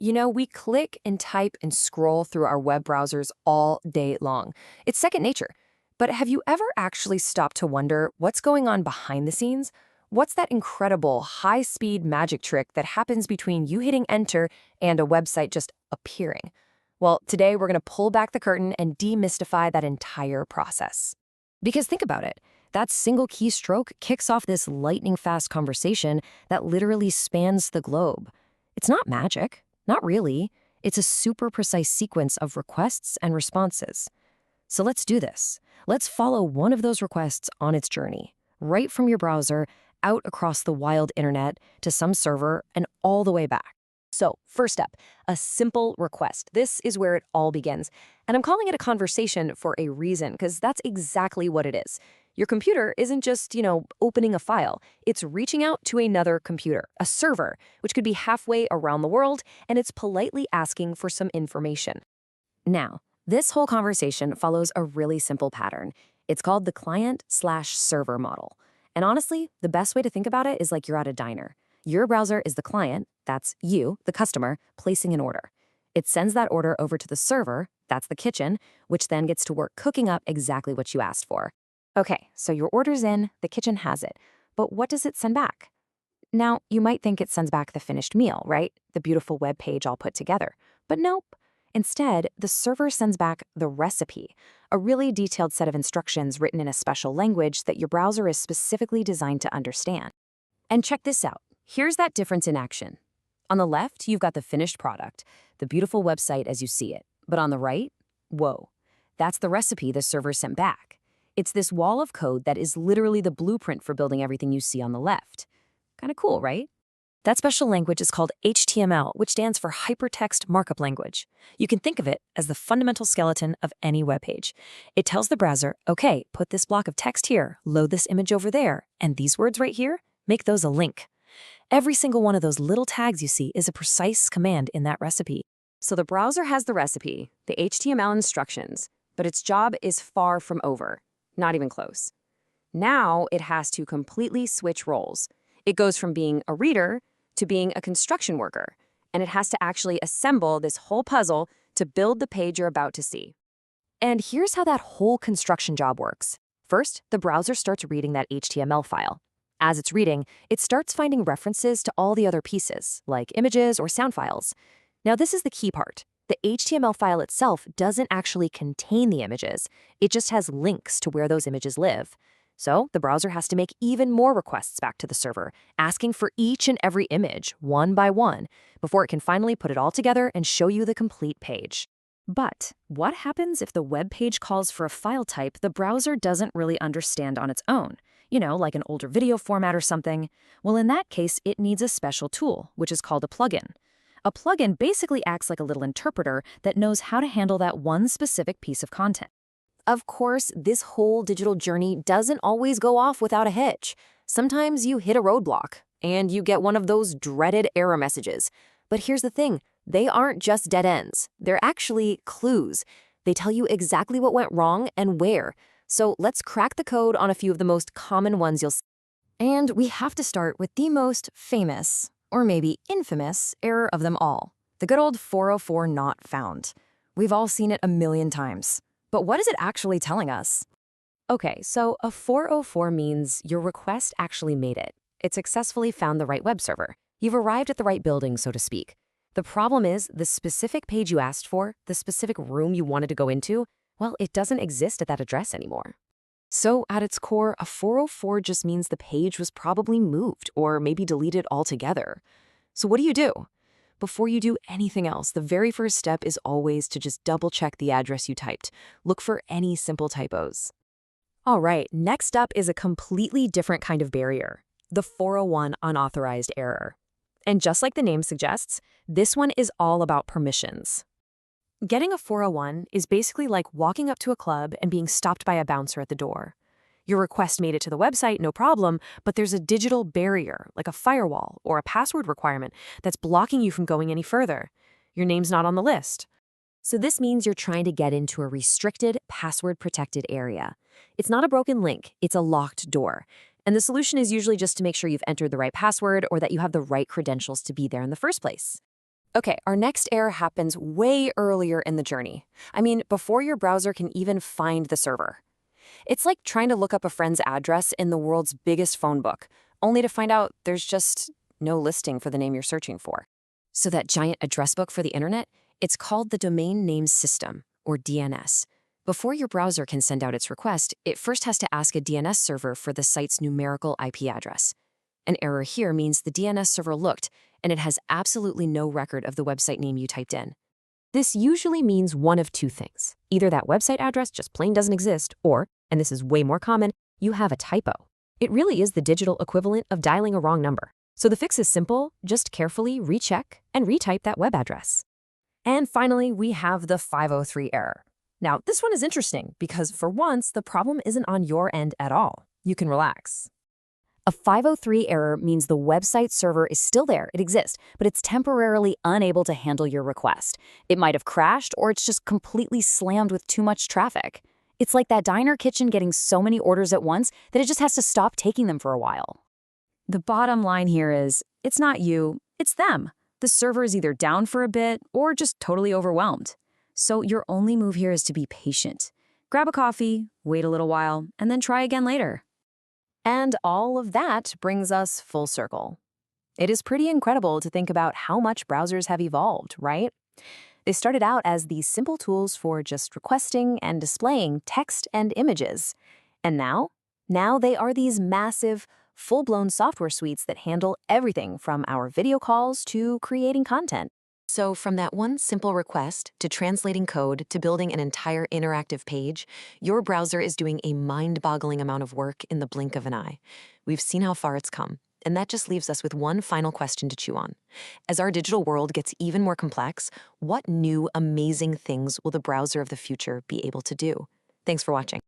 You know, we click and type and scroll through our web browsers all day long. It's second nature. But have you ever actually stopped to wonder what's going on behind the scenes? What's that incredible high-speed magic trick that happens between you hitting enter and a website just appearing? Well, today we're going to pull back the curtain and demystify that entire process. Because think about it, that single keystroke kicks off this lightning-fast conversation that literally spans the globe. It's not magic. Not really. It's a super precise sequence of requests and responses. So let's do this. Let's follow one of those requests on its journey, right from your browser, out across the wild internet, to some server, and all the way back. So, first up, a simple request. This is where it all begins. And I'm calling it a conversation for a reason, because that's exactly what it is. Your computer isn't just, opening a file. It's reaching out to another computer, a server, which could be halfway around the world, and it's politely asking for some information. Now, this whole conversation follows a really simple pattern. It's called the client/server model. And honestly, the best way to think about it is like you're at a diner. Your browser is the client, that's you, the customer, placing an order. It sends that order over to the server, that's the kitchen, which then gets to work cooking up exactly what you asked for. Okay, so your order's in, the kitchen has it. But what does it send back? Now, you might think it sends back the finished meal, right? The beautiful web page all put together. But nope. Instead, the server sends back the recipe, a really detailed set of instructions written in a special language that your browser is specifically designed to understand. And check this out. Here's that difference in action. On the left, you've got the finished product, the beautiful website as you see it. But on the right, whoa, that's the recipe the server sent back. It's this wall of code that is literally the blueprint for building everything you see on the left. Kind of cool, right? That special language is called HTML, which stands for Hypertext Markup Language. You can think of it as the fundamental skeleton of any web page. It tells the browser, okay, put this block of text here, load this image over there, and these words right here, make those a link. Every single one of those little tags you see is a precise command in that recipe. So the browser has the recipe, the HTML instructions, but its job is far from over. Not even close. Now it has to completely switch roles. It goes from being a reader to being a construction worker, and it has to actually assemble this whole puzzle to build the page you're about to see. And here's how that whole construction job works. First, the browser starts reading that HTML file. As it's reading, it starts finding references to all the other pieces, like images or sound files. Now this is the key part. The HTML file itself doesn't actually contain the images. It just has links to where those images live. So the browser has to make even more requests back to the server, asking for each and every image, one by one, before it can finally put it all together and show you the complete page. But what happens if the web page calls for a file type the browser doesn't really understand on its own? Like an older video format or something. Well, in that case, it needs a special tool, which is called a plugin. A plugin basically acts like a little interpreter that knows how to handle that one specific piece of content. Of course, this whole digital journey doesn't always go off without a hitch. Sometimes you hit a roadblock, and you get one of those dreaded error messages. But here's the thing, they aren't just dead ends. They're actually clues. They tell you exactly what went wrong and where. So let's crack the code on a few of the most common ones you'll see. And we have to start with the most famous, or maybe infamous, error of them all. The good old 404 not found. We've all seen it a million times. But what is it actually telling us? Okay, so a 404 means your request actually made it. It successfully found the right web server. You've arrived at the right building, so to speak. The problem is the specific page you asked for, the specific room you wanted to go into, well, it doesn't exist at that address anymore. So at its core, a 404 just means the page was probably moved or maybe deleted altogether. So what do? Before you do anything else, the very first step is always to just double-check the address you typed. Look for any simple typos. All right, next up is a completely different kind of barrier, the 401 unauthorized error. And just like the name suggests, this one is all about permissions. Getting a 401 is basically like walking up to a club and being stopped by a bouncer at the door. Your request made it to the website, no problem, but there's a digital barrier, like a firewall or a password requirement, that's blocking you from going any further. Your name's not on the list. So this means you're trying to get into a restricted, password-protected area. It's not a broken link, it's a locked door. And the solution is usually just to make sure you've entered the right password or that you have the right credentials to be there in the first place. Okay, our next error happens way earlier in the journey. I mean, before your browser can even find the server. It's like trying to look up a friend's address in the world's biggest phone book, only to find out there's just no listing for the name you're searching for. So that giant address book for the internet, it's called the Domain Name System, or DNS. Before your browser can send out its request, it first has to ask a DNS server for the site's numerical IP address. An error here means the DNS server looked, and it has absolutely no record of the website name you typed in. This usually means one of two things. Either that website address just plain doesn't exist, or, and this is way more common, you have a typo. It really is the digital equivalent of dialing a wrong number. So the fix is simple, just carefully recheck and retype that web address. And finally, we have the 503 error. Now, this one is interesting because for once, the problem isn't on your end at all. You can relax. A 503 error means the website server is still there, it exists, but it's temporarily unable to handle your request. It might have crashed, or it's just completely slammed with too much traffic. It's like that diner kitchen getting so many orders at once that it just has to stop taking them for a while. The bottom line here is, it's not you, it's them. The server is either down for a bit or just totally overwhelmed. So your only move here is to be patient. Grab a coffee, wait a little while, and then try again later. And all of that brings us full circle. It is pretty incredible to think about how much browsers have evolved, right? They started out as these simple tools for just requesting and displaying text and images. And now they are these massive, full-blown software suites that handle everything from our video calls to creating content. So from that one simple request to translating code to building an entire interactive page, your browser is doing a mind-boggling amount of work in the blink of an eye. We've seen how far it's come, and that just leaves us with one final question to chew on. As our digital world gets even more complex, what new, amazing things will the browser of the future be able to do? Thanks for watching.